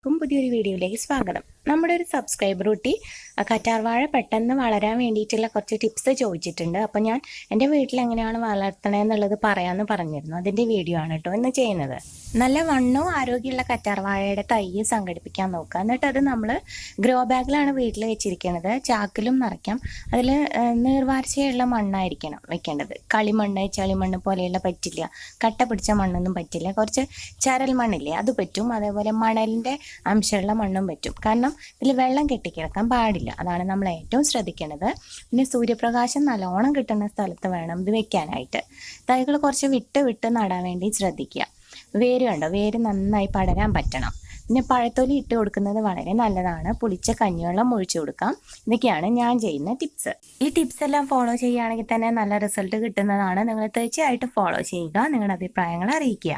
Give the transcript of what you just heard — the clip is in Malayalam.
പുതിയൊരു വീഡിയോയിലേക്ക് സ്വാഗതം. നമ്മുടെ ഒരു സബ്സ്ക്രൈബർ കുട്ടി കറ്റാർവാഴ പെട്ടെന്ന് വളരാൻ വേണ്ടിയിട്ടുള്ള കുറച്ച് ടിപ്സ് ചോദിച്ചിട്ടുണ്ട്. അപ്പോൾ ഞാൻ എൻ്റെ വീട്ടിൽ എങ്ങനെയാണ് വളർത്തണതെന്നുള്ളത് പറയാമെന്ന് പറഞ്ഞിരുന്നു. അതിൻ്റെ വീഡിയോ ആണ് കേട്ടോ ഇന്ന് ചെയ്യുന്നത്. നല്ല വണ്ണവും ആരോഗ്യമുള്ള കറ്റാർവാഴയുടെ തൈ സംഘടിപ്പിക്കാൻ നോക്കുക. എന്നിട്ട് അത് നമ്മൾ ഗ്രോ ബാഗിലാണ് വീട്ടിൽ വെച്ചിരിക്കുന്നത്. ചാക്കിലും നിറയ്ക്കാം. അതിൽ നീർവാർച്ചയുള്ള മണ്ണായിരിക്കണം വെക്കേണ്ടത്. കളിമണ്ണ് ചളിമണ്ണ് പോലെയുള്ള പറ്റില്ല. കട്ട പിടിച്ച മണ്ണൊന്നും പറ്റില്ല. കുറച്ച് ചരൽ മണ്ണില്ലേ അത് പറ്റും. അതേപോലെ മണലിൻ്റെ അംശമുള്ള മണ്ണും പറ്റും. കാരണം ഇതിൽ വെള്ളം കെട്ടിക്കിടക്കാൻ പാടില്ല. അതാണ് നമ്മൾ ഏറ്റവും ശ്രദ്ധിക്കേണ്ടത്. പിന്നെ സൂര്യപ്രകാശം നല്ലോണം കിട്ടുന്ന സ്ഥലത്ത് വേണം ഇത് വെക്കാനായിട്ട്. തൈകൾ കുറച്ച് വിട്ട് നടാൻ വേണ്ടി ശ്രദ്ധിക്കുക. വേര് കണ്ടോ, വേര് നന്നായി പടരാൻ പറ്റണം. പിന്നെ പഴത്തൊലി ഇട്ട് കൊടുക്കുന്നത് വളരെ നല്ലതാണ്. പുളിച്ച കഞ്ഞിവെള്ളം ഒഴിച്ചു കൊടുക്കാം. ഇതൊക്കെയാണ് ഞാൻ ചെയ്യുന്ന ടിപ്സ്. ഈ ടിപ്സ് എല്ലാം ഫോളോ ചെയ്യുകയാണെങ്കിൽ തന്നെ നല്ല റിസൾട്ട് കിട്ടുന്നതാണ്. നിങ്ങൾ തീർച്ചയായിട്ടും ഫോളോ ചെയ്യുക. നിങ്ങളുടെ അഭിപ്രായങ്ങൾ അറിയിക്കുക.